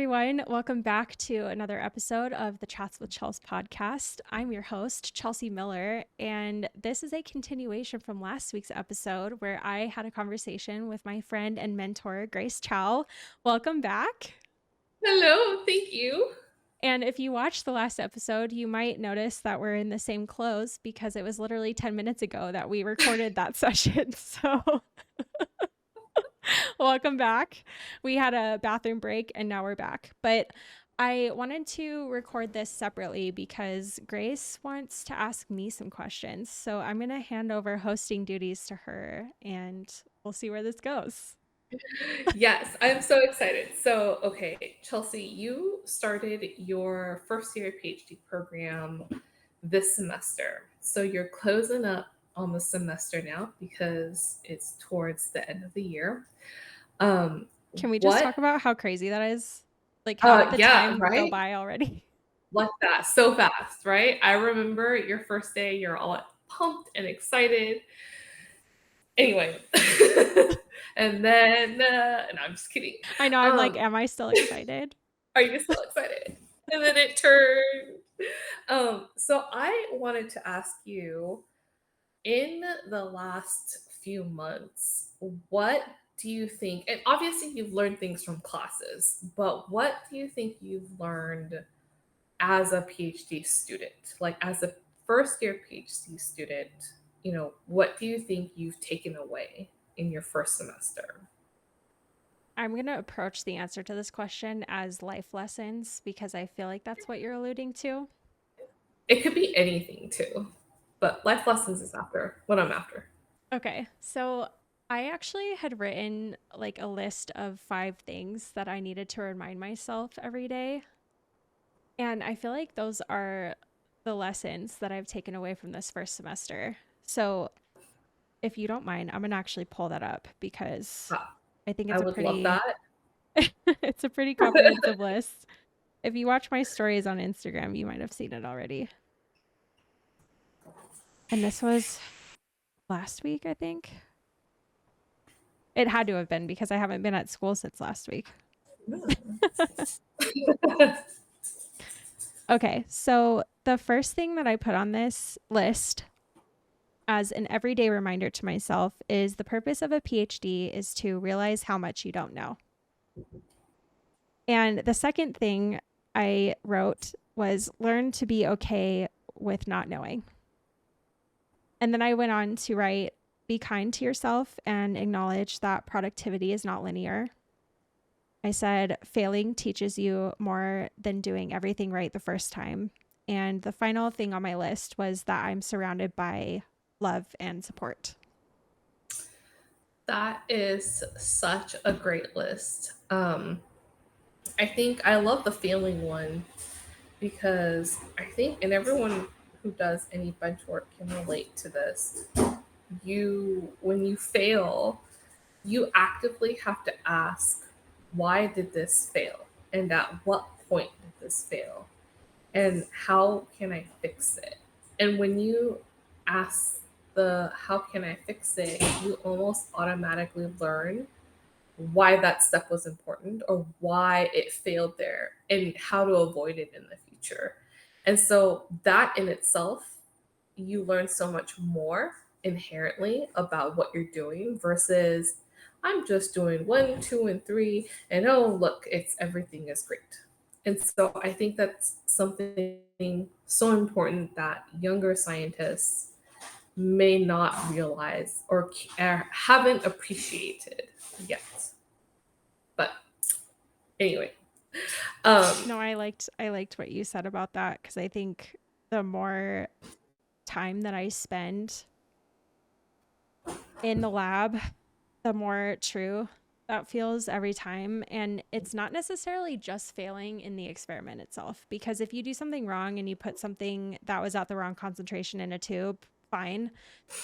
everyone. Welcome back to another episode of the Chats with Chels podcast. I'm your host, Chelsea Miller, and this is a continuation from last week's episode where I had a conversation with my friend and mentor, Grace Chao. Welcome back. Hello, thank you. And if you watched the last episode, you might notice that we're in the same clothes because it was literally 10 minutes ago that we recorded that session. So welcome back. We had a bathroom break and now we're back. But I wanted to record this separately because Grace wants to ask me some questions. So I'm going to hand over hosting duties to her and we'll see where this goes. Yes, I'm so excited. So, okay, Chelsea, you started your first year PhD program this semester. So you're closing up on the semester now because it's towards the end of the year. Um, Can we just what? talk about how crazy that is? Like, how did the Yeah, time go right? by already? Like that, so fast, right? I remember your first day, you're all pumped and excited. Anyway, and then, and I'm just kidding. I know. I'm like, Um, am I still excited? Are you so excited? And then it turned. So I wanted to ask you, in the last few months, what do you think? And obviously, you've learned things from classes, but what do you think you've learned as a PhD student? Like, as a first year PhD student, what do you think you've taken away in your first semester? I'm going to approach the answer to this question as life lessons because I feel like that's what you're alluding to. It could be anything too, but life lessons is after what I'm after. Okay. So I actually had written like a list of 5 things that I needed to remind myself every day. And I feel like those are the lessons that I've taken away from this first semester. So if you don't mind, I'm going to actually pull that up because Ah, I think I it's a would love pretty that. it's a pretty comprehensive list. If you watch my stories on Instagram, you might have seen it already. And this was last week, I think. It had to have been because I haven't been at school since last week. Okay, so the first thing that I put on this list as an everyday reminder to myself is the purpose of a PhD is to realize how much you don't know. And the second thing I wrote was learn to be okay with not knowing. And then I went on to write be kind to yourself and acknowledge that productivity is not linear. I said failing teaches you more than doing everything right the first time. And the final thing on my list was that I'm surrounded by love and support. That is such a great list. I think I love the failing one because I think, and everyone who does any bench work can relate to this. When you fail, you actively have to ask, why did this fail? And at what point did this fail? And how can I fix it? And when you ask the how can I fix it, you almost automatically learn why that step was important or why it failed there and how to avoid it in the future. And so that in itself, you learn so much more inherently about what you're doing versus I'm just doing one, two, and three, and oh, look, it's everything is great. And so I think that's something so important that younger scientists may not realize or haven't appreciated yet. But anyway, um, No, I liked what you said about that because I think the more time that I spend in the lab, the more true that feels every time. And it's not necessarily just failing in the experiment itself, because if you do something wrong and you put something that was at the wrong concentration in a tube, fine.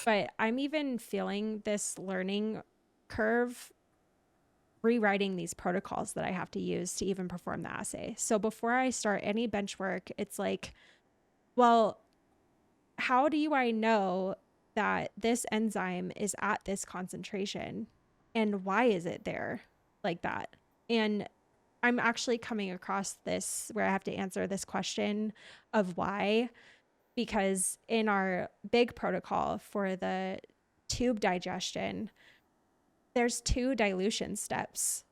But I'm even feeling this learning curve rewriting these protocols that I have to use to even perform the assay. So before I start any bench work, it's like, well, how do I know that this enzyme is at this concentration and why is it there like that? And I'm actually coming across this where I have to answer this question of why, because in our big protocol for the tube digestion, there's two dilution steps.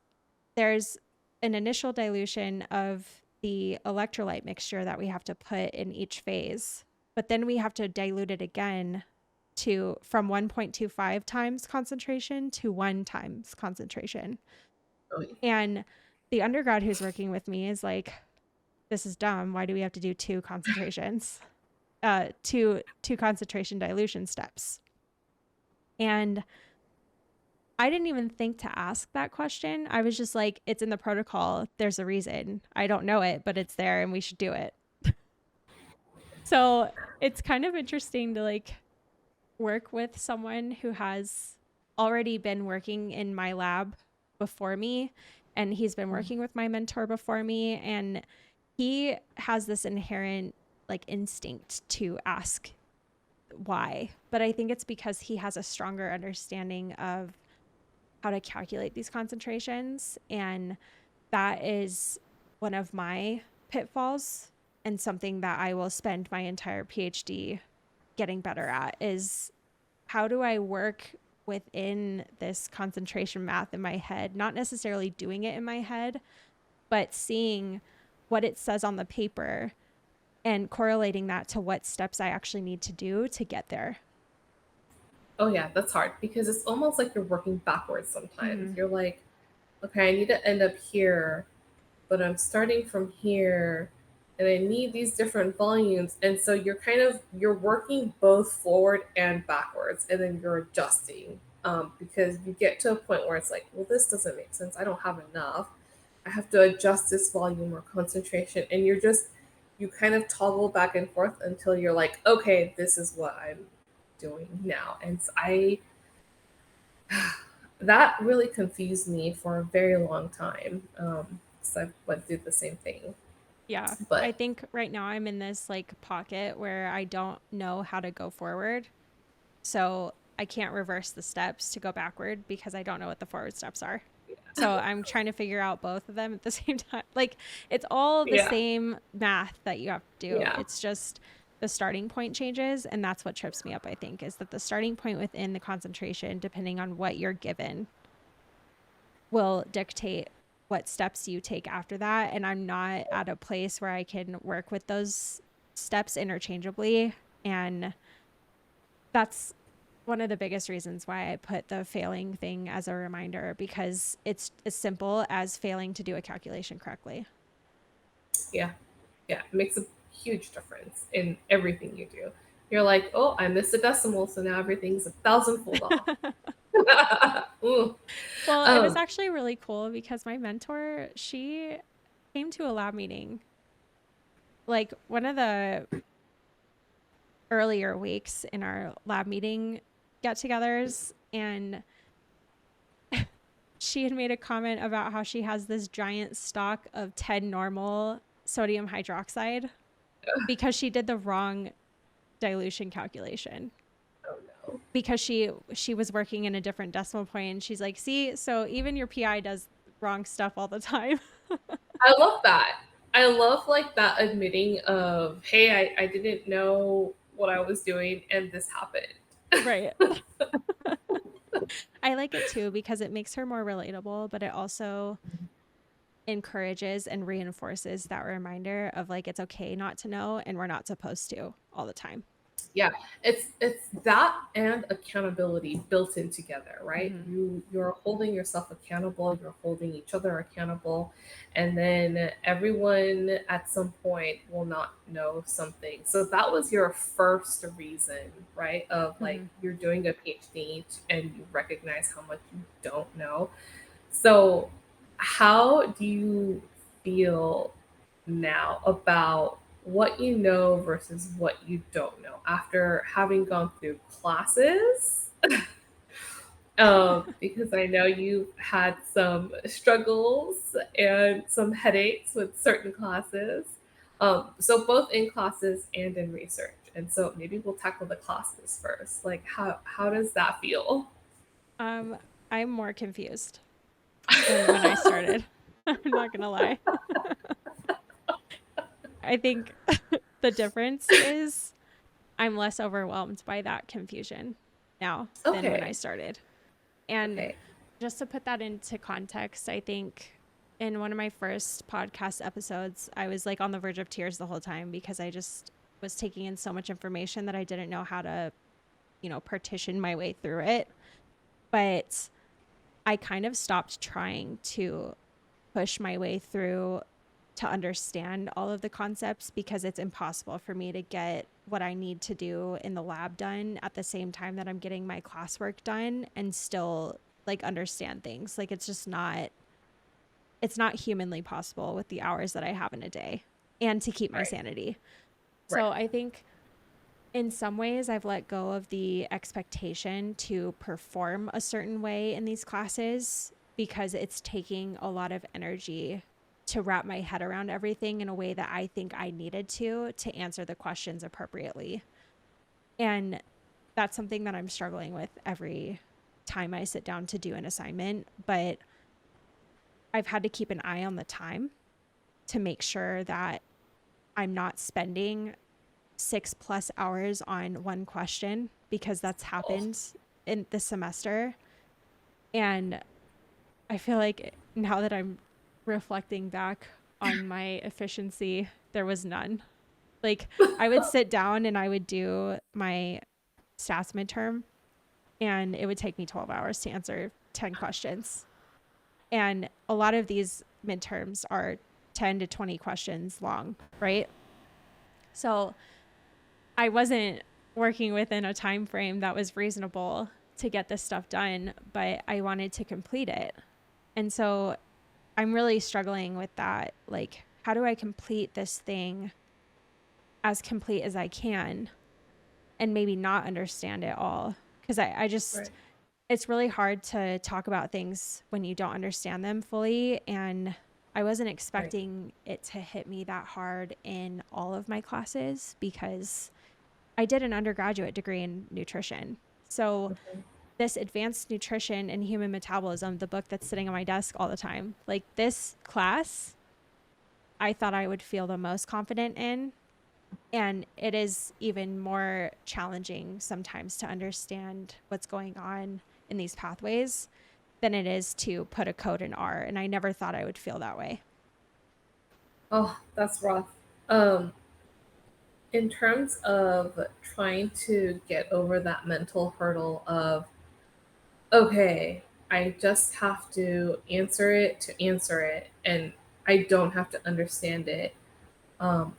There's an initial dilution of the electrolyte mixture that we have to put in each phase, but then we have to dilute it again to from 1.25 times concentration to 1 times concentration. Oh, yeah. And the undergrad who's working with me is like, this is dumb. Why do we have to do two concentrations? Two concentration dilution steps. And I didn't even think to ask that question. I was just like, it's in the protocol. There's a reason. I don't know it, but it's there and we should do it. So it's kind of interesting to like work with someone who has already been working in my lab before me, and he's been working with my mentor before me, and he has this inherent like instinct to ask why, but I think it's because he has a stronger understanding of how to calculate these concentrations, and that is one of my pitfalls, and something that I will spend my entire PhD getting better at is how do I work within this concentration math in my head, not necessarily doing it in my head, but seeing what it says on the paper and correlating that to what steps I actually need to do to get there. Oh yeah, that's hard because it's almost like you're working backwards sometimes. Mm-hmm. You're like, okay, I need to end up here, but I'm starting from here and I need these different volumes. And so you're working both forward and backwards and then you're adjusting. Because you get to a point where it's like, well, this doesn't make sense. I don't have enough. I have to adjust this volume or concentration. And you kind of toggle back and forth until you're like, okay, this is what I'm doing now. And so that really confused me for a very long time. Because I went through the same thing. Yeah. I But think right now I'm in this like pocket where I don't know how to go forward. So I can't reverse the steps to go backward because I don't know what the forward steps are. So I'm trying to figure out both of them at the same time. Like it's all the yeah, same math that you have to do. yeah, It's just the starting point changes. And that's what trips me up, I think, is that the starting point within the concentration, depending on what you're given, will dictate what steps you take after that. And I'm not at a place where I can work with those steps interchangeably. And that's one of the biggest reasons why I put the failing thing as a reminder, because it's as simple as failing to do a calculation correctly. yeah, yeah. It makes a huge difference in everything you do. You're like, oh, I missed a decimal, so now everything's a thousandfold off. Ooh. Well, it was Um, actually really cool because my mentor, she came to a lab meeting like one of the earlier weeks in our lab meeting get togethers, and she had made a comment about how she has this giant stock of 10 normal sodium hydroxide because she did the wrong dilution calculation, oh no. because she was working in a different decimal point, and she's like, see, so even your PI does wrong stuff all the time. I love that. I love like that admitting of, hey, I didn't know what I was doing and this happened. Right. I like it too because it makes her more relatable, but it also encourages and reinforces that reminder of like it's okay not to know and we're not supposed to all the time. Yeah, it's that and accountability built in together, right? Mm-hmm. You're holding yourself accountable, you're holding each other accountable, and then everyone at some point will not know something. So that was your first reason, right? Of like Mm-hmm. you're doing a PhD and you recognize how much you don't know. So how do you feel now about what you know versus what you don't know after having gone through classes? Because I know you've had some struggles and some headaches with certain classes. So both in classes and in research. And so maybe we'll tackle the classes first. Like how does that feel? um I'm more confused than when I started. I'm not gonna lie. I think the difference is I'm less overwhelmed by that confusion now than when I Okay. started. And Okay. just to put that into context, I think in one of my first podcast episodes, I was like on the verge of tears the whole time because I just was taking in so much information that I didn't know how to, partition my way through it. But I kind of stopped trying to push my way through to understand all of the concepts because it's impossible for me to get what I need to do in the lab done at the same time that I'm getting my classwork done and still like understand things. Like it's not humanly possible with the hours that I have in a day and to keep my Right. sanity. Right. So I think in some ways I've let go of the expectation to perform a certain way in these classes because it's taking a lot of energy to wrap my head around everything in a way that I think I needed to answer the questions appropriately. And that's something that I'm struggling with every time I sit down to do an assignment, but I've had to keep an eye on the time to make sure that I'm not spending 6+ hours on one question because that's Oh, happened in this semester. And I feel like now that I'm reflecting back on my efficiency, there was none. Like I would sit down and I would do my stats midterm and it would take me 12 hours to answer 10 questions. And a lot of these midterms are 10 to 20 questions long, right? So I wasn't working within a time frame that was reasonable to get this stuff done, but I wanted to complete it. And so I'm really struggling with that. Like, how do I complete this thing as complete as I can and maybe not understand it all? Because I just, right. it's really hard to talk about things when you don't understand them fully. And I wasn't Right. expecting it to hit me that hard in all of my classes because I did an undergraduate degree in nutrition. So, Mhm. this advanced nutrition and human metabolism, the book that's sitting on my desk all the time, like this class, I thought I would feel the most confident in. And it is even more challenging sometimes to understand what's going on in these pathways than it is to put a code in R. And I never thought I would feel that way. Oh, that's rough. Um, in terms of trying to get over that mental hurdle of, okay, I just have to answer it, and I don't have to understand it. Um,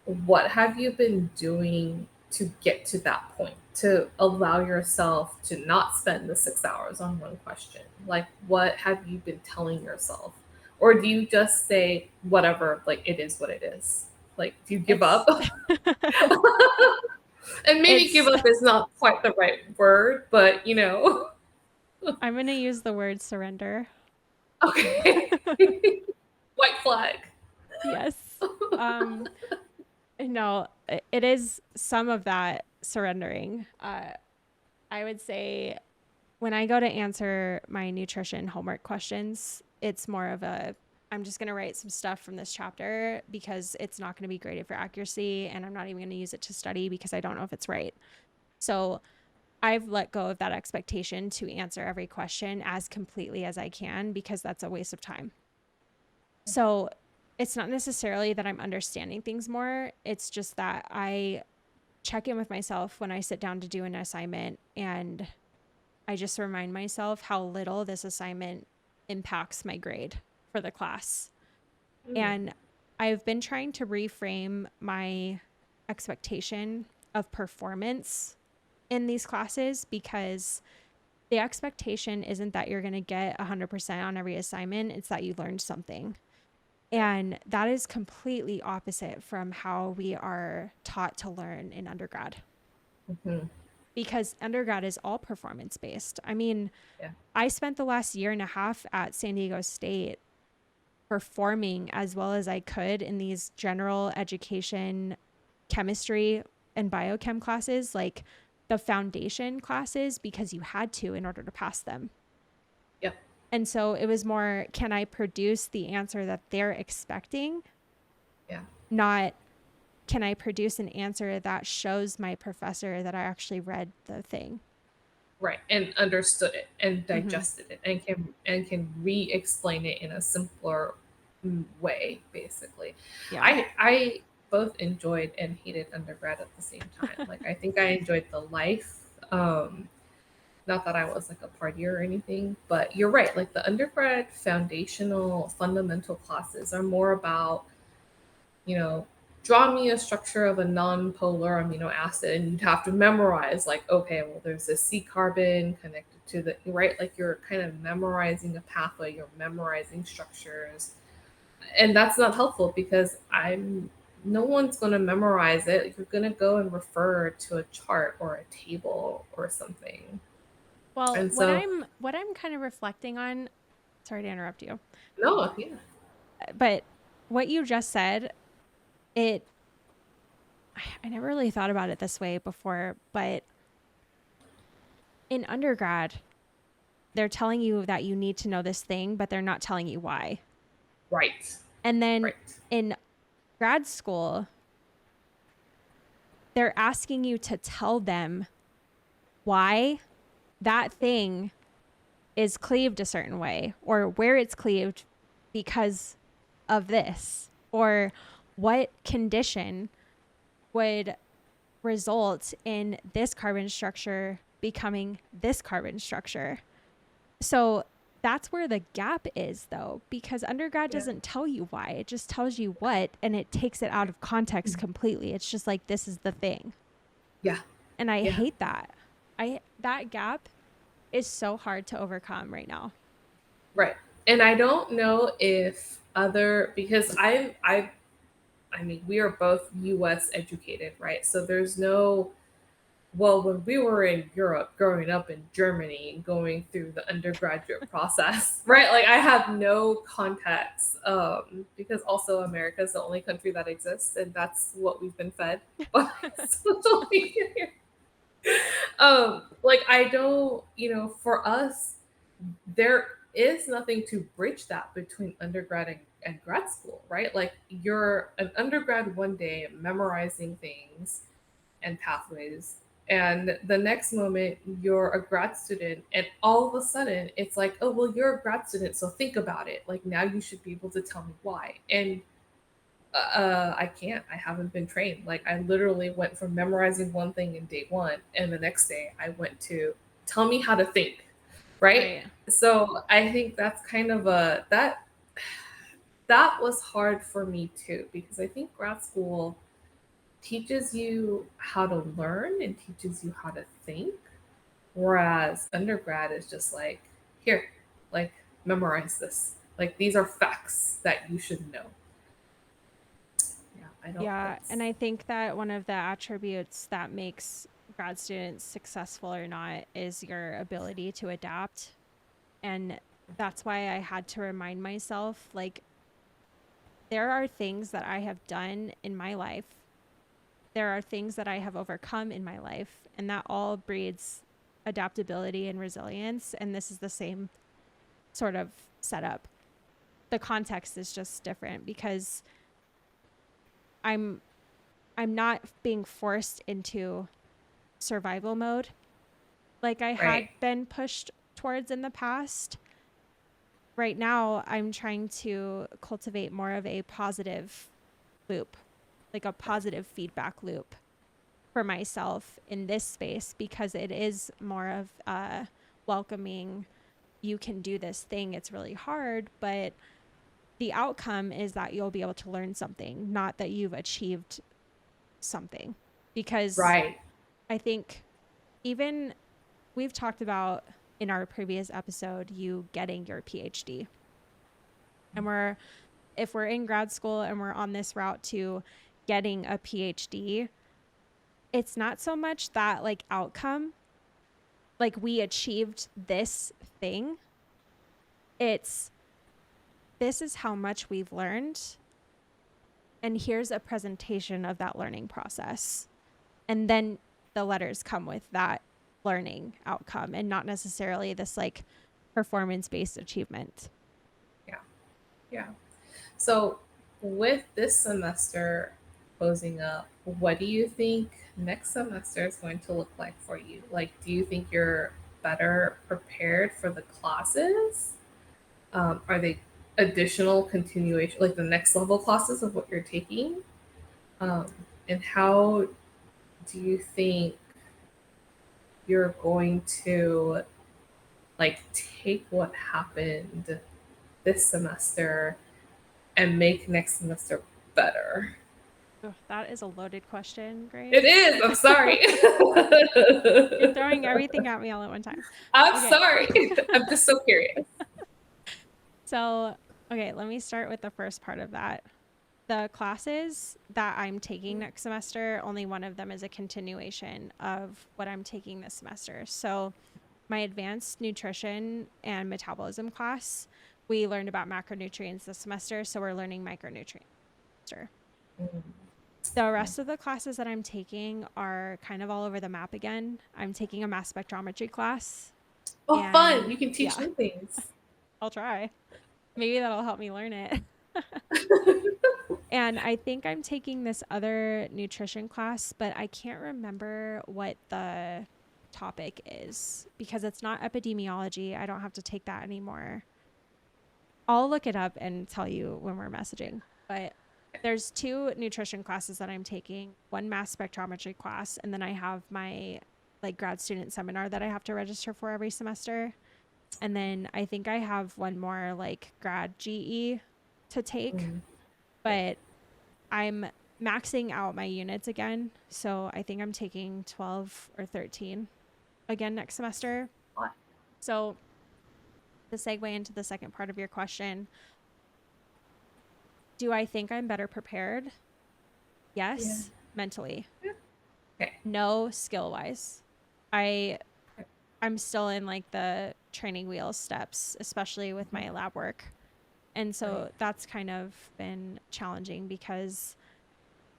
what have you been doing to get to that point, to allow yourself to not spend the 6 hours on one question? Like, what have you been telling yourself? Or do you just say, whatever, like, it is what it is? Like, do you give up? It's, And maybe give it's, up is not quite the right word, but I'm going to use the word surrender. okay. White flag. Yes. Um, no, it is some of that surrendering. I would say when I go to answer my nutrition homework questions, it's more of a I'm just going to write some stuff from this chapter because it's not going to be graded for accuracy and I'm not even going to use it to study because I don't know if it's right. So I've let go of that expectation to answer every question as completely as I can because that's a waste of time. So it's not necessarily that I'm understanding things more. It's just that I check in with myself when I sit down to do an assignment and I just remind myself how little this assignment impacts my grade for the class. Mm, And I've been trying to reframe my expectation of performance in these classes because the expectation isn't that you're going to get 100% on every assignment, it's that you learned something. right. And that is completely opposite from how we are taught to learn in undergrad Mhm. because undergrad is all performance based. I mean, Yeah. I spent the last year and a half at San Diego State performing as well as I could in these general education chemistry and biochem classes, like the foundation classes, because you had to in order to pass them. Yep. And so it was more, can I produce the answer that they're expecting? Yeah. Not, can I produce an answer that shows my professor that I actually read the thing? Right. And understood it and Mm-hmm. digested it and can re-explain it in a simpler way, basically. Yeah. I both enjoyed and hated undergrad at the same time. Like I think I enjoyed the life. Not that I was like a partier or anything, but you're right. Like the undergrad foundational fundamental classes are more about, you know, draw me a structure of a non-polar amino acid, and you'd have to memorize like, okay, well, there's a C carbon connected to the right. Like you're kind of memorizing a pathway, you're memorizing structures, and that's not helpful because I'm no one's going to memorize it. You're going to go and refer to a chart or a table or something. Well, And so, what I'm kind of reflecting on, sorry to interrupt you, no, yeah, but what you just said, it I never really thought about it this way before, but in undergrad, they're telling you that you need to know this thing, but they're not telling you why. right, And then right, in grad school, they're asking you to tell them why that thing is cleaved a certain way or where it's cleaved because of this or what condition would result in this carbon structure becoming this carbon structure. So that's where the gap is, though, because undergrad yeah, doesn't tell you why. It just tells you what, and it takes it out of context mhm, completely. It's just like, this is the thing. yeah, And I yeah, hate that. That gap is so hard to overcome right now. right. And I don't know if other because I mean, we are both US educated, right? So there's no, well, when we were in Europe, growing up in Germany, and going through the undergraduate process, right? Like I have no context because also America is the only country that exists, and that's what we've been fed by social media. Like I don't, for us, there is nothing to bridge that between undergrad and grad school, right? Like you're an undergrad one day memorizing things and pathways, and the next moment you're a grad student, and all of a sudden it's like, oh, well, you're a grad student, so think about it. Like now you should be able to tell me why. And I can't. I haven't been trained. Like I literally went from memorizing one thing in day one, and the next day I went to tell me how to think, right? Right. So I think that's kind of a that was hard for me too because I think grad school teaches you how to learn and teaches you how to think, whereas undergrad is just like, here, like memorize this. Like these are facts that you should know. Yeah, I don't. Yeah. And It's I think that one of the attributes that makes grad students successful or not is your ability to adapt. And that's why I had to remind myself like, there are things that I have done in my life. There are things that I have overcome in my life, and that all breeds adaptability and resilience. And this is the same sort of setup. The context is just different because I'm I'm not being forced into survival mode like I had right, been pushed towards in the past. Right now, I'm trying to cultivate more of a positive loop, like a positive feedback loop for myself in this space because it is more of welcoming. You can do this thing. It's really hard, but the outcome is that you'll be able to learn something, not that you've achieved something. Because right, I think even we've talked about in our previous episode you getting your PhD. And if we're in grad school and we're on this route to getting a PhD, it's not so much that like outcome, like we achieved this thing. It's this is how much we've learned. And here's a presentation of that learning process. And then the letters come with that learning outcome and not necessarily this like performance-based achievement. Yeah. Yeah. So, with this semester closing up, what do you think next semester is going to look like for you? Like, do you think you're better prepared for the classes? Are they additional continuation, like the next level classes of what you're taking? Um, and how do you think you're going to like take what happened this semester and make next semester better? Ugh, that is a loaded question, It Grace. is. I'm sorry. You're throwing everything at me all at one time. I'm Okay. sorry. I'm just so curious. So, okay, let me start with the first part of that. The classes that I'm taking next semester, only one of them is a continuation of what I'm taking this semester. So, my advanced nutrition and metabolism class, we learned about macronutrients this semester. So, we're learning micronutrients. The rest of the classes that I'm taking are kind of all over the map again. I'm taking a mass spectrometry class, Oh, fun. and You can teach yeah, new things. I'll try. Maybe that'll help me learn it. And I think I'm taking this other nutrition class, but I can't remember what the topic is because it's not epidemiology. I don't have to take that anymore. I'll look it up and tell you when we're messaging. But there's two nutrition classes that I'm taking, one mass spectrometry class, and then I have my like grad student seminar that I have to register for every semester. And then I think I have one more like grad GE to take, Mm. but I'm maxing out my units again. So I think I'm taking 12 or 13 again next semester. What? So to segue into the second part of your question, do I think I'm better prepared? Yeah. Yes, mentally. Okay. No, skill wise. I I'm still in like the training wheels steps, especially with my lab work. And Right. so that's kind of been challenging because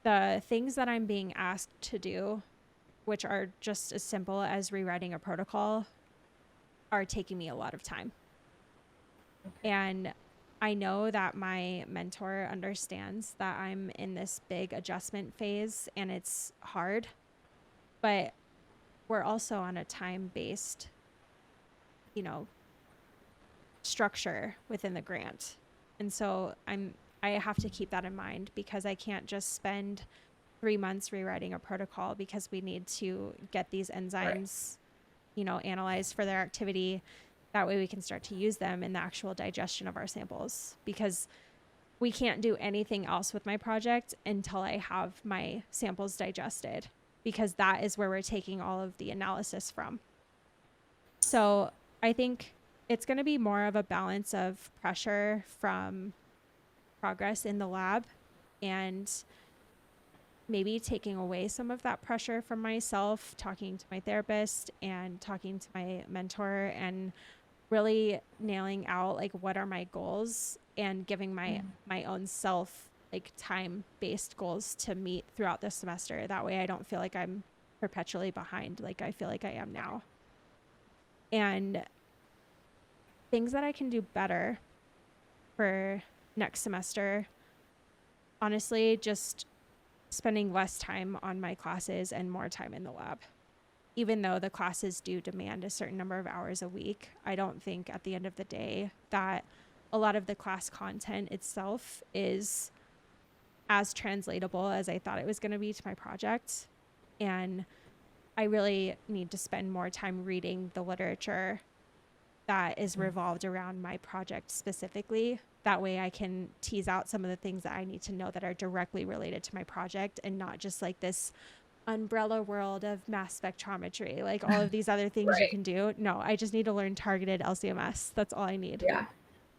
the things that I'm being asked to do, which are just as simple as rewriting a protocol, are taking me a lot of time. And I know that my mentor understands that I'm in this big adjustment phase and it's hard, but we're also on a time based, you know, structure within the grant. And so I have to keep that in mind because I can't just spend 3 months rewriting a protocol because we need to get these Right. enzymes, analyzed for their activity. That way we can start to use them in the actual digestion of our samples because we can't do anything else with my project until I have my samples digested because that is where we're taking all of the analysis from. So I think it's going to be more of a balance of pressure from progress in the lab and maybe taking away some of that pressure from myself, talking to my therapist and talking to my mentor and really nailing out like what are my goals and giving my own self like time-based goals to meet throughout the semester. That way I don't feel like I'm perpetually behind like I feel like I am now. And things that I can do better for next semester, honestly, just spending less time on my classes and more time in the lab. Even though the classes do demand a certain number of hours a week, I don't think at the end of the day that a lot of the class content itself is as translatable as I thought it was going to be to my project. And I really need to spend more time reading the literature that is revolved around my project specifically. That way I can tease out some of the things that I need to know that are directly related to my project and not just like this umbrella world of mass spectrometry, like all of these other things you Right. can do. No, I just need to learn targeted LCMS. That's all I need Yeah.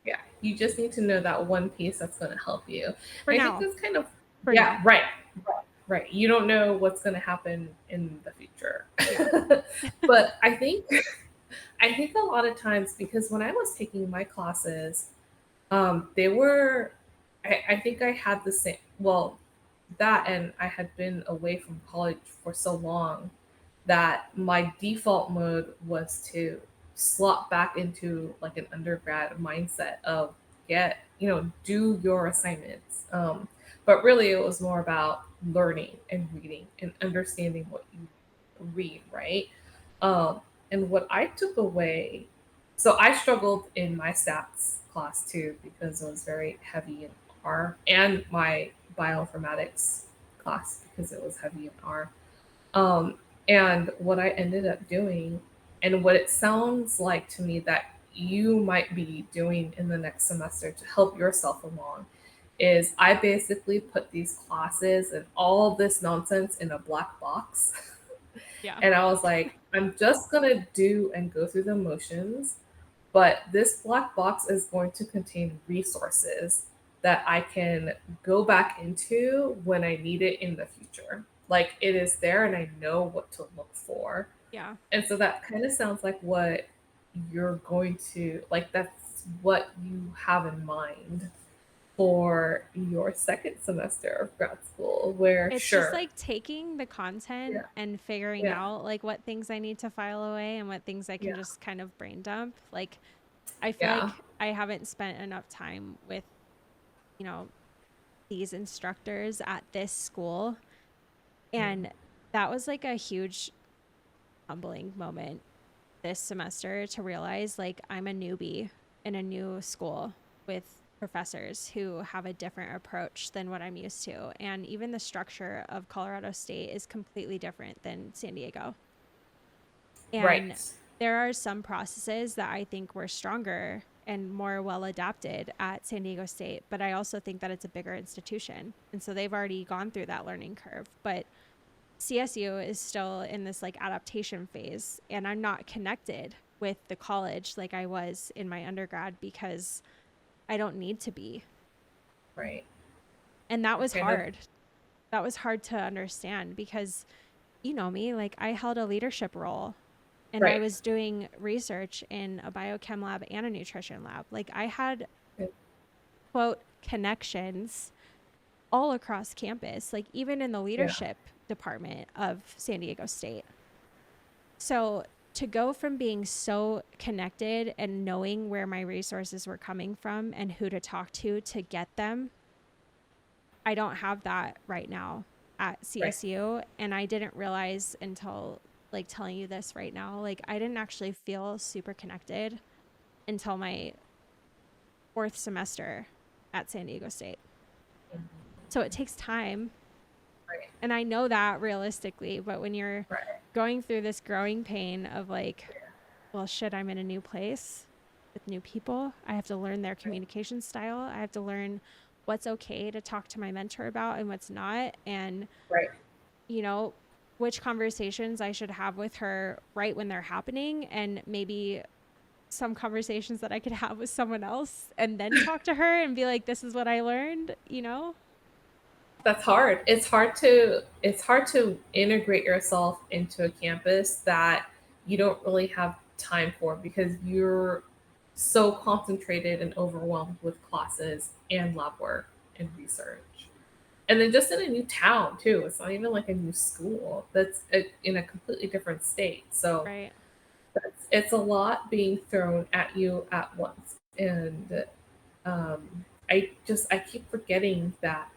Yeah. You just need to know that one piece that's going to help you. for And I think now. that's kind of, For yeah, now. right. Right. Right. You don't know what's going to happen in the future. Yeah. But I think a lot of times, because when I was taking my classes, they were, I think I had the same, well, that and I had been away from college for so long that my default mode was to slot back into like an undergrad mindset of get, do your assignments. But really, it was more about learning and reading and understanding what you read, right? Um, and what I took away, so I struggled in my stats class too because it was very heavy in R, and my bioinformatics class because it was heavy in R. Um, and what I ended up doing, and what it sounds like to me that you might be doing in the next semester to help yourself along, is I basically put these classes and all of this nonsense in a black box. Yeah. And I was like, I'm just going to do and go through the motions, but this black box is going to contain resources that I can go back into when I need it in the future. Like it is there and I know what to look for. Yeah. And so that kind of sounds like what you're going to, like, that's what you have in mind for your second semester of grad school, where It's just sure, like taking the content yeah, and figuring yeah, out like what things I need to file away and what things I can yeah, just kind of brain dump. Like I feel yeah, like I haven't spent enough time with, you know, these instructors at this school. And that was like a huge humbling moment this semester to realize like I'm a newbie in a new school with professors who have a different approach than what I'm used to. And even the structure of Colorado State is completely different than San Diego. And right, there are some processes that I think were stronger and more well adapted at San Diego State, but I also think that it's a bigger institution. And so they've already gone through that learning curve. But CSU is still in this like adaptation phase, and I'm not connected with the college like I was in my undergrad because I don't need to be. right. And that I was kind of, hard. That was hard to understand because you know me, like I held a leadership role and I right. was doing research in a biochem lab and a nutrition lab. Like I had quote connections all across campus, like even in the Yeah, leadership department of San Diego State. So to go from being so connected and knowing where my resources were coming from and who to talk to get them, I don't have that right now at right. CSU. And I didn't realize until like telling you this right now, like I didn't actually feel super connected until my fourth semester at San Diego State. Mhm. So it takes time. Right, And I know that realistically, but when you're right. going through this growing pain of like, Yeah, well, shit, I'm in a new place with new people. I have to learn their right, communication style. I have to learn what's okay to talk to my mentor about and what's not. And, right. you know, which conversations I should have with her right when they're happening. And maybe some conversations that I could have with someone else and then talk to her and be like, this is what I learned, you know? That's hard. It's hard to integrate yourself into a campus that you don't really have time for because you're so concentrated and overwhelmed with classes and lab work and research. And then just in a new town too. It's not even like a new school. In a completely different state. So Right. it's a lot being thrown at you at once. And I keep forgetting that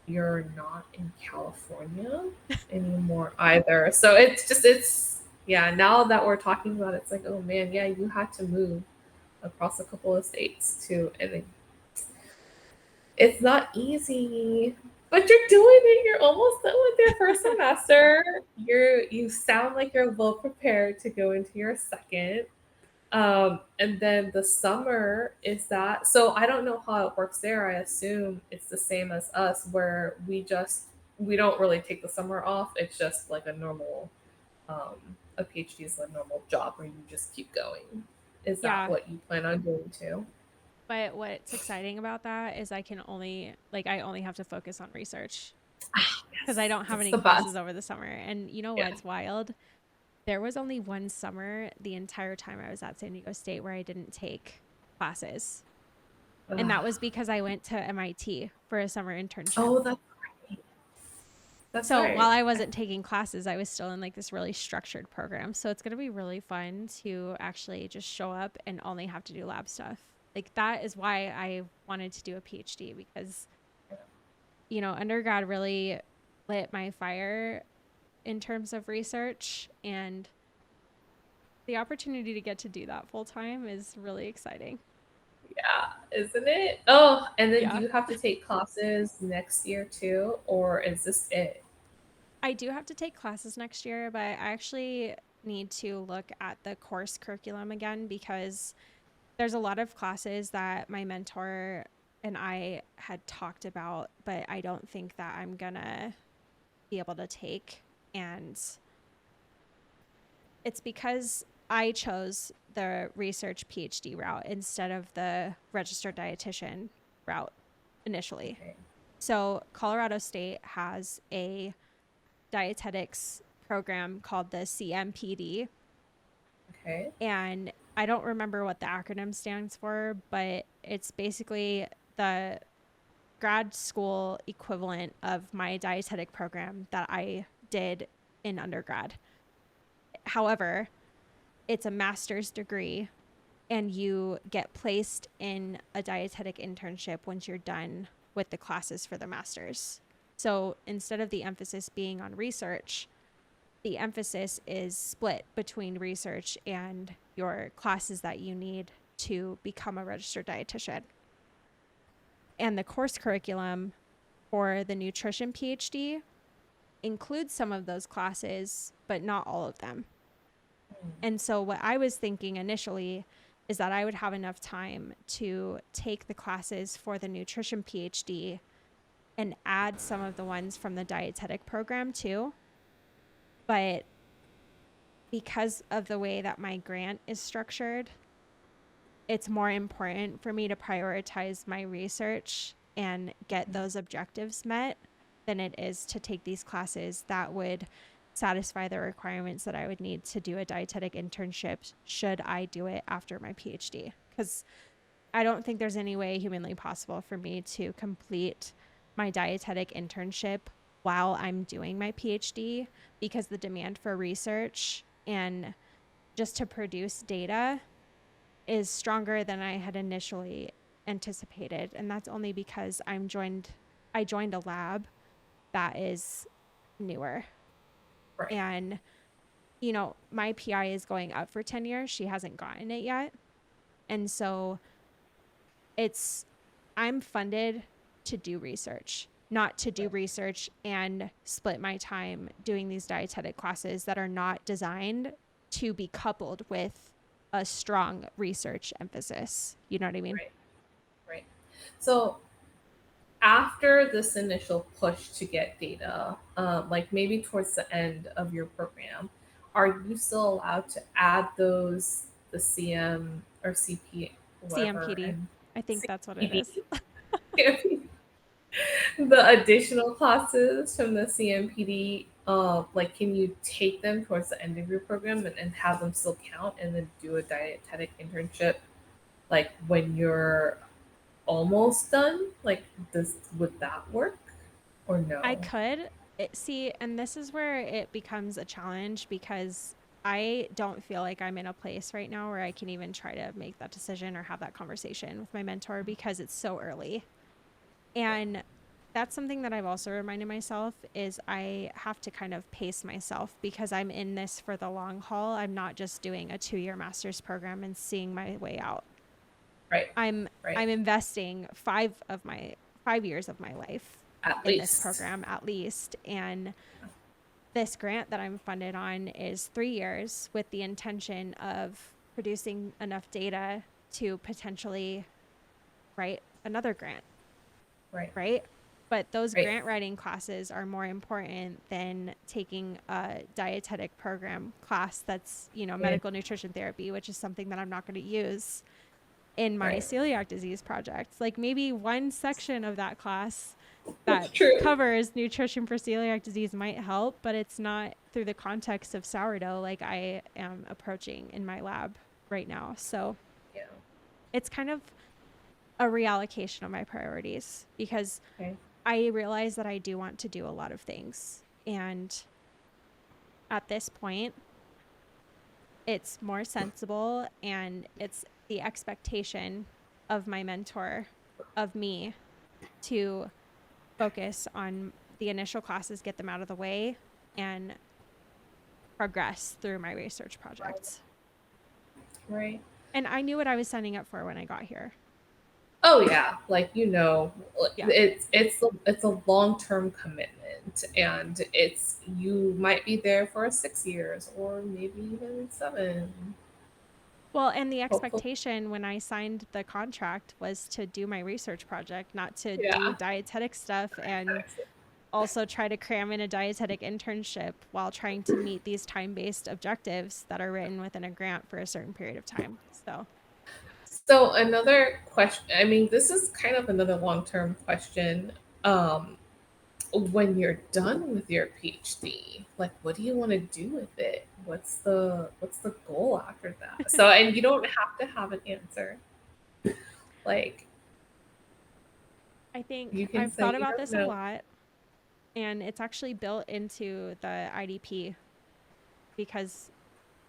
you're not in California anymore either. So it's yeah, now that we're talking about it, it's like, oh man, yeah, you had to move across a couple of states too. And it's not easy. But you're doing it. You're almost done with your first semester. You sound like you're well prepared to go into your second. And then the summer is that, so I don't know how it works there. I assume it's the same as us where we don't really take the summer off. It's just like a PhD is a normal job where you just keep going. Is that Yeah. what you plan on doing too? But what's exciting about that is I can only, like, I only have to focus on research because I Yes, don't have that's any the classes best. over the summer. And you know Yeah. what's wild? There was only one summer the entire time I was at San Diego State where I didn't take classes. And that Ugh. was because I went to MIT for a summer internship. Oh, that's right. That's So while right. I wasn't taking classes, I was still in like this really structured program. So it's going to be really fun to actually just show up and only have to do lab stuff. Like that is why I wanted to do a PhD because, undergrad really lit my fire in terms of research, and the opportunity to get to do that full time is really exciting. Yeah, isn't it? Oh, and then do Yeah. you have to take classes next year too, or is this it? I do have to take classes next year, but I actually need to look at the course curriculum again because there's a lot of classes that my mentor and I had talked about, but I don't think that I'm gonna be able to take. And it's because I chose the research PhD route instead of the registered dietitian route initially. Okay. So, Colorado State has a dietetics program called the CMPD, Okay. and I don't remember what the acronym stands for, but it's basically the grad school equivalent of my dietetic program that I did in undergrad. However, it's a master's degree and you get placed in a dietetic internship once you're done with the classes for the master's. So instead of the emphasis being on research, the emphasis is split between research and your classes that you need to become a registered dietitian. And the course curriculum for the nutrition PhD includes some of those classes, but not all of them. And so, what I was thinking initially is that I would have enough time to take the classes for the nutrition PhD and add some of the ones from the dietetic program too. But because of the way that my grant is structured, it's more important for me to prioritize my research and get those objectives met than it is to take these classes that would satisfy the requirements that I would need to do a dietetic internship should I do it after my PhD. Because I don't think there's any way humanly possible for me to complete my dietetic internship while I'm doing my PhD because the demand for research and just to produce data is stronger than I had initially anticipated. And that's only because I joined a lab that is newer. Right. And, my PI is going up for 10 years. She hasn't gotten it yet. And so it's, I'm funded to do research, not to do Right. research and split my time doing these dietetic classes that are not designed to be coupled with a strong research emphasis. You know what I mean? Right. Right. So after this initial push to get data, like maybe towards the end of your program, are you still allowed to add those the CM or CP whatever CMPD. and I think that's what it CPD is. the additional classes from the CMPD? Like, can you take them towards the end of your program and have them still count, and then do a dietetic internship like when you're almost done? Like, does would that work or I no? could see, and this is where it becomes a challenge because I don't feel like I'm in a place right now where I can even try to make that decision or have that conversation with my mentor because it's so early. Yeah. And that's something that I've also reminded myself is I have to kind of pace myself because I'm in this for the long haul. I'm not just doing a 2-year master's program and seeing my way out. Right. I'm Right. I'm investing 5 years of my life At in this least. program at least. And this grant that I'm funded on is 3 years with the intention of producing enough data to potentially write another grant, Right. right? But those Right. grant writing classes are more important than taking a dietetic program class that's, Yeah. medical nutrition therapy, which is something that I'm not going to use in my Right. celiac disease project. Like maybe one section of that class That's that true. covers nutrition for celiac disease might help, but it's not through the context of sourdough like I am approaching in my lab right now. So Yeah. it's kind of a reallocation of my priorities because Okay. I realize that I do want to do a lot of things. And at this point, it's more sensible, and it's the expectation of my mentor of me to focus on the initial classes, get them out of the way, and progress through my research projects. Right. And I knew what I was signing up for when I got here. Oh yeah, like Yeah. it's a long term commitment, and it's you might be there for 6 years or maybe even 7. Well, and the Hopefully, expectation when I signed the contract was to do my research project, not to do yeah. dietetic stuff and also try to cram in a dietetic internship while trying to meet these time-based objectives that are written within a grant for a certain period of time. So, So another question. I mean, this is kind of another long term question. Um, when you're done with your PhD, like what do you want to do with it? What's the goal after that? So, and you don't have to have an answer. Like I think you can I've say thought you about don't this a know. lot, and it's actually built into the IDP because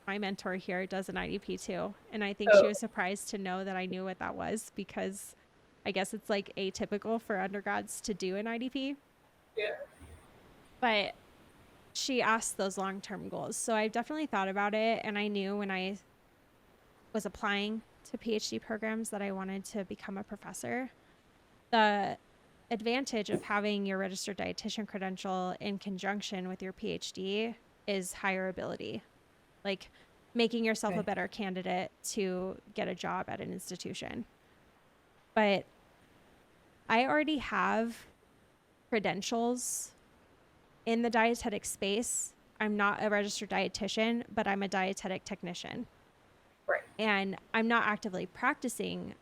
my mentor here does an IDP too. And I think she Oh, was surprised to know that I knew what that was, because I guess it's like atypical for undergrads to do an IDP. yeah. But she asked those long term goals. So I've definitely thought about it. And I knew when I was applying to PhD programs that I wanted to become a professor. The advantage of having your registered dietitian credential in conjunction with your PhD is higher ability, like making yourself a Okay. better candidate to get a job at an institution. But I already have credentials in the dietetic space. I'm not a registered dietitian, but I'm a dietetic technician. Right. And I'm not actively practicing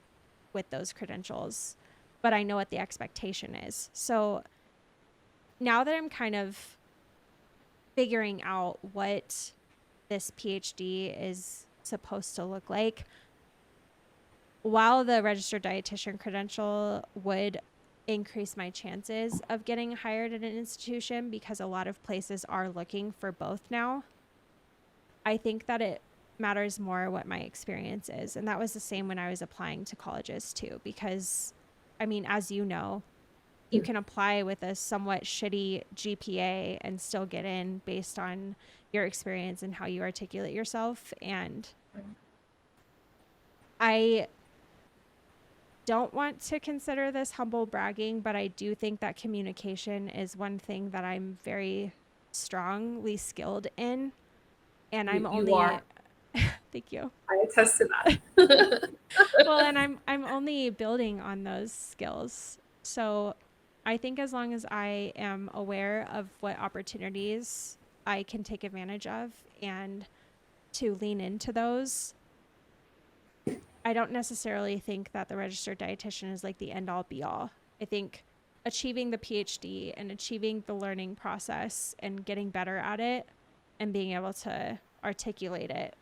with those credentials, but I know what the expectation is. So now that I'm kind of figuring out what this PhD is supposed to look like, while the registered dietitian credential would increase my chances of getting hired at an institution because a lot of places are looking for both now, I think that it matters more what my experience is. And that was the same when I was applying to colleges too, because I mean, as you know, you can apply with a somewhat shitty GPA and still get in based on your experience and how you articulate yourself. And I don't want to consider this humble bragging, but I do think that communication is one thing that I'm very strongly skilled in. And I'm You only, are. thank you. I attest to that. Well, and I'm only building on those skills. So I think as long as I am aware of what opportunities I can take advantage of and to lean into those, I don't necessarily think that the registered dietitian is like the end all be all. I think achieving the PhD and achieving the learning process and getting better at it and being able to articulate it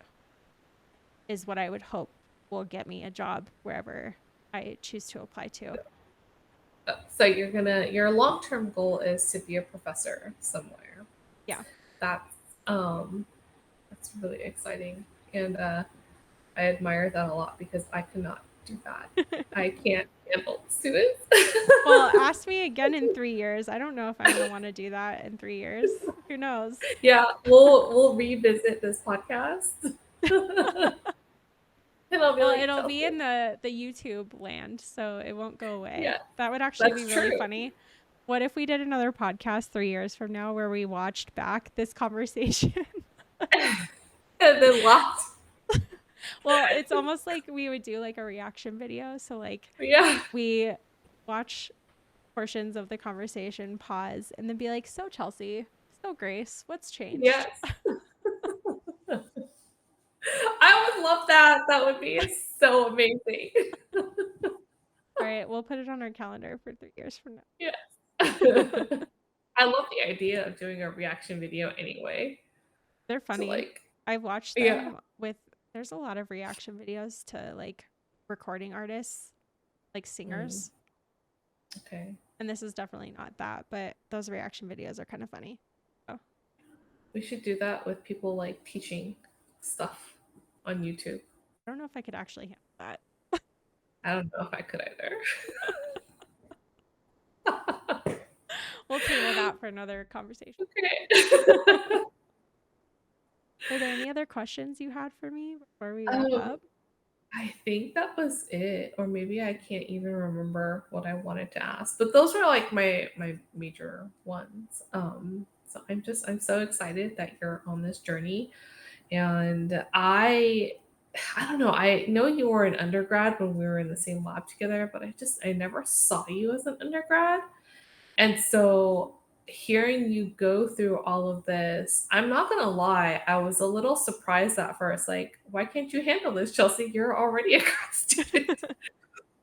is what I would hope will get me a job wherever I choose to apply to. So your long term goal is to be a professor somewhere. Yeah. That's um that's really exciting, and I admire that a lot because I cannot do that. I can't handle students. Well, ask me again in 3 years. I don't know if I'm going to want to do that in 3 years. Who knows? Yeah, we'll revisit this podcast, and I'll be Well, like, it'll be Chelsea, in the YouTube land, so it won't go away. yeah, That would actually be that's really true. funny. What if we did another podcast 3 years from now where we watched back this conversation? And then laughed. Well, it's almost like we would do like a reaction video. So like Yeah, we watch portions of the conversation, pause, and then be like, "So Chelsea, so Grace, what's changed?" yes. I would love that. That would be so amazing. All right, we'll put it on our calendar for 3 years from Yes. now. I love the idea of doing a reaction video anyway. They're To funny. like, I've watched yeah. them with there's a lot of reaction videos to like recording artists, like Mm, singers. okay. And this is definitely not that, but those reaction videos are kind of funny. We should do that with people like teaching stuff on YouTube. I don't know if I could actually handle that. I don't know if I could either. We'll table that for another conversation. Okay. Are there any other questions you had for me before we wrap um, up? I think that was it, or maybe I can't even remember what I wanted to ask. But those were like my major ones. So I'm so excited that you're on this journey, and I don't know. I know you were an undergrad when we were in the same lab together, but I never saw you as an undergrad. And so hearing you go through all of this, I'm not going to lie, I was a little surprised at first. Like, why can't you handle this, Chelsea? You're already a grad student.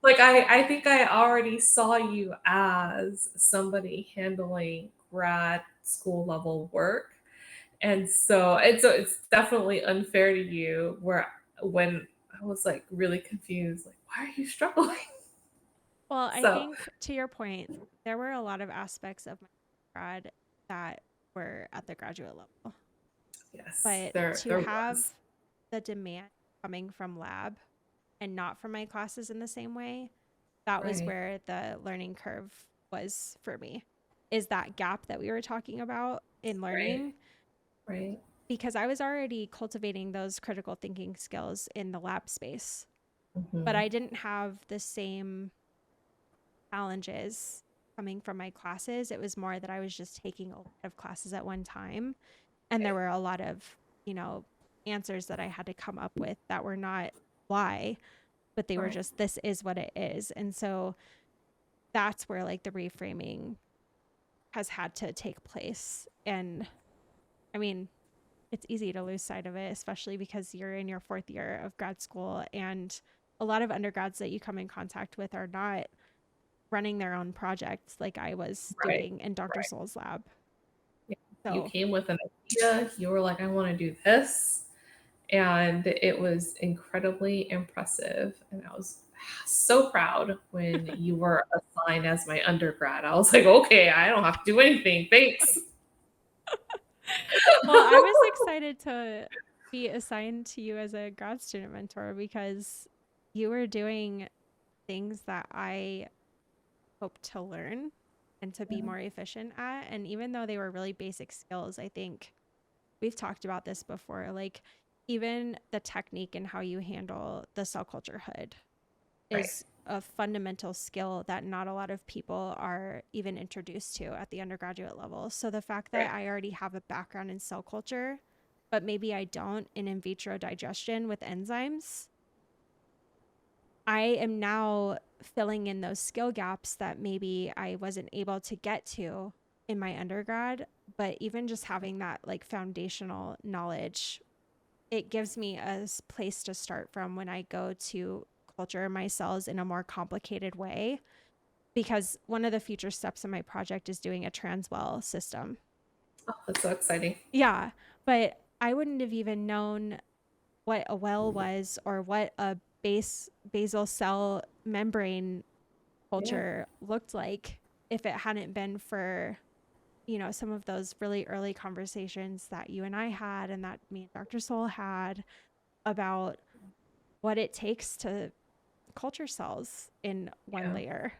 Like, I think I already saw you as somebody handling grad school level work. And so it's definitely unfair to you where when I was like really confused, like, why are you struggling? Well, I So think to your point, there were a lot of aspects of my grad that were at the graduate level. yes, But to there have was. the demand coming from lab and not from my classes in the same way, that was Right, where the learning curve was for me. Is that gap that we were talking about in right, learning, right. because I was already cultivating those critical thinking skills in the lab space, but Mhm. I didn't have the same challenges coming from my classes. It was more that I was just taking a lot of classes at one time. And there Right, were a lot of, answers that I had to come up with that were not why, but they were right. just, this is what it is. And so that's where like the reframing has had to take place. And I mean, it's easy to lose sight of it, especially because you're in your fourth year of grad school, and a lot of undergrads that you come in contact with are not running their own projects like I was Right, doing in Dr. right. Soul's lab. Yeah. You So, came with an idea. You were like, I want to do this. And it was incredibly impressive. And I was so proud when you were assigned as my undergrad. I was like, okay, I don't have to do anything. Thanks. well, I was excited to be assigned to you as a grad student mentor because you were doing things that I hope to learn and to be Yeah, more efficient at. And even though they were really basic skills, I think we've talked about this before, like even the technique and how you handle the cell culture hood right, is a fundamental skill that not a lot of people are even introduced to at the undergraduate level. So the fact right. that I already have a background in cell culture, but maybe I don't in vitro digestion with enzymes, I am now filling in those skill gaps that maybe I wasn't able to get to in my undergrad. But even just having that like foundational knowledge, it gives me a place to start from when I go to culture my cells in a more complicated way. Because one of the future steps in my project is doing a transwell system. Oh, that's so exciting. Yeah, but I wouldn't have even known what a well was or what a basal cell membrane Yeah. culture looked like if it hadn't been for some of those really early conversations that you and I had and that me and Dr. Soul had about what it takes to culture cells in one Yeah. layer.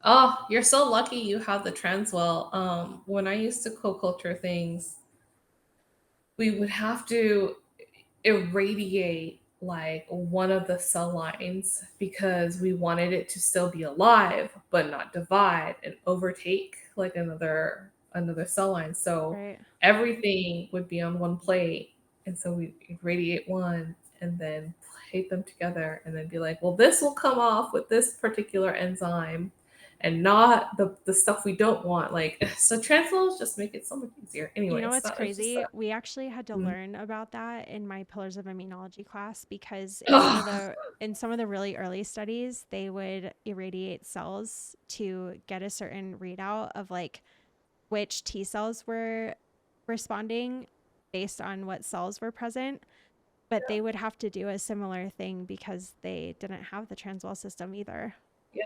Oh, you're so lucky you have the transwell. When I used to co-culture things, we would have to irradiate like one of the cell lines because we wanted it to still be alive but not divide and overtake like another cell line. So Right. everything would be on one plate, and so we irradiate one and then plate them together and then be like, well, this will come off with this particular enzyme and not the stuff we don't want. Like, so transfers just make it so much easier. You know Anyways, what's that was just a crazy? We actually had to mm. learn about that in my Pillars of Immunology class because Ugh. in some of the really early studies, they would irradiate cells to get a certain readout of like which T cells were responding based on what cells were present, but they would have to do a similar thing because they didn't have the transwell system either. Yeah.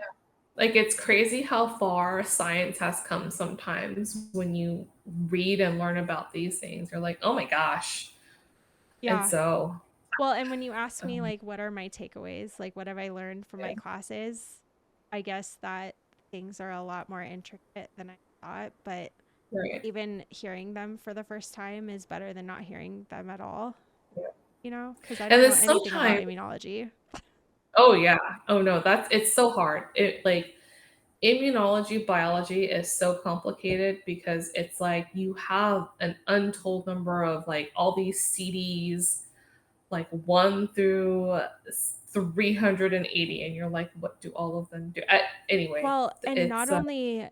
Like, it's crazy how far science has come sometimes when you read and learn about these things. You're like, "Oh my gosh." And Yeah. so, Well, and when you ask me, um like, what are my takeaways? Like, what have I learned from my yeah, classes? I guess that things are a lot more intricate than I thought, but right. even hearing them for the first time is better than not hearing them at all, Yeah. because I And didn't then know anything about sometimes immunology. oh, yeah. Oh, no, it's so hard. Like, immunology, biology is so complicated because it's like you have an untold number of, like, all these CDs, like 1 through 380, and you're like, "What do all of them do?" Anyway, Well, and not it's, only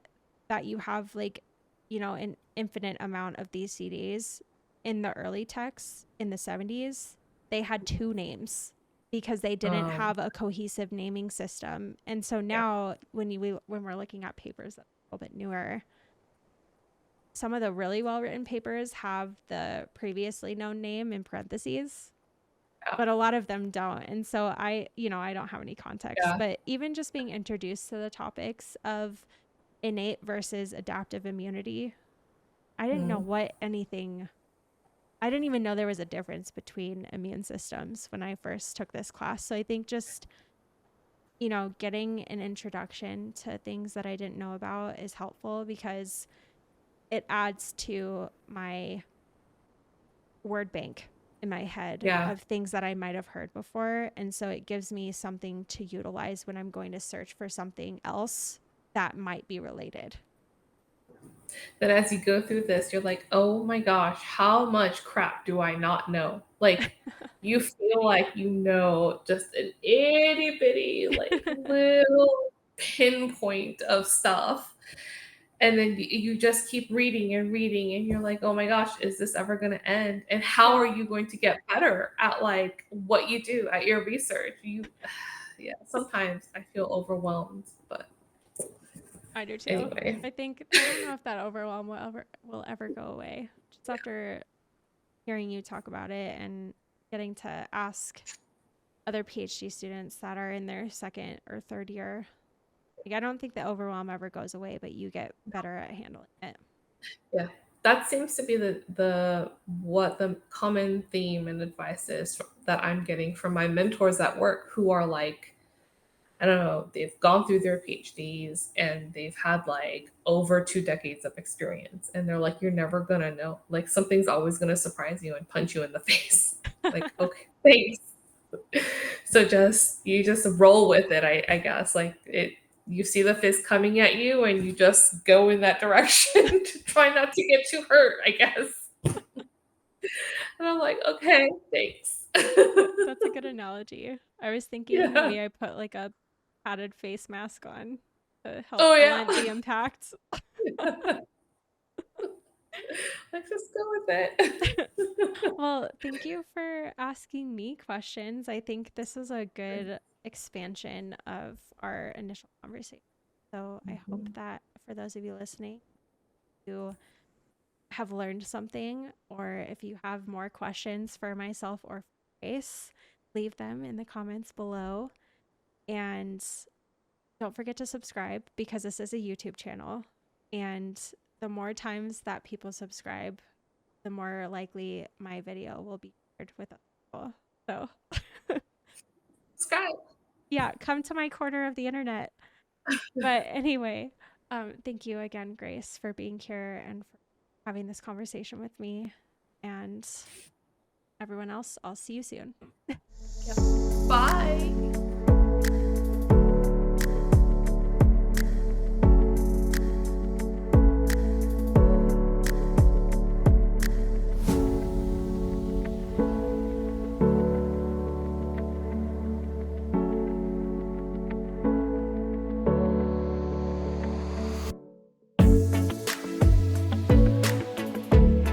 that you have like, an infinite amount of these CDs in the early texts in the 70s, they had two names because they didn't um have a cohesive naming system. And so yeah, now when we're looking at papers that are a little bit newer, some of the really well-written papers have the previously known name in parentheses, yeah, but a lot of them don't. And so I don't have any context, yeah, but even just being introduced to the topics of innate versus adaptive immunity. I didn't know mhm, what anything, I didn't even know there was a difference between immune systems when I first took this class. So I think just, getting an introduction to things that I didn't know about is helpful because it adds to my word bank in my head yeah. of things that I might have heard before. And so it gives me something to utilize when I'm going to search for something else that might be related. Then as you go through this, you're like, "Oh my gosh, how much crap do I not know?" Like, you feel like you know just an itty bitty, like, little pinpoint of stuff, and then you just keep reading and reading, and you're like, "Oh my gosh, is this ever gonna end? And how Yeah, are you going to get better at, like, what you do, at your research?" Yeah, sometimes I feel overwhelmed, but I do too. anyway. I don't know if that overwhelm will ever go away. Just after hearing you talk about it and getting to ask other PhD students that are in their second or third year. Like, I don't think the overwhelm ever goes away, but you get better at handling it. Yeah. That seems to be the what the common theme and advice is that I'm getting from my mentors at work who are like, I don't know, they've gone through their PhDs and they've had like over 2 decades of experience. And they're like, you're never gonna know. Like something's always gonna surprise you and punch you in the face. Like, okay, thanks. So you just roll with it, I guess. Like it you see the fist coming at you and you just go in that direction to try not to get too hurt, I guess. And I'm like, okay, thanks. That's a good analogy. I was thinking Yeah. maybe I put like a padded face mask on to help Oh blunt the yeah. impact. Let's just go with it. Well, thank you for asking me questions. I think this is a good expansion of our initial conversation. So I hope Mhm. that for those of you listening, you have learned something, or if you have more questions for myself or for Grace, leave them in the comments below. And don't forget to subscribe because this is a YouTube channel. And the more times that people subscribe, the more likely my video will be shared with other people. So, Sky. yeah, come to my corner of the internet. But anyway, thank you again, Grace, for being here and for having this conversation with me. And everyone else, I'll see you soon. Yep. Bye.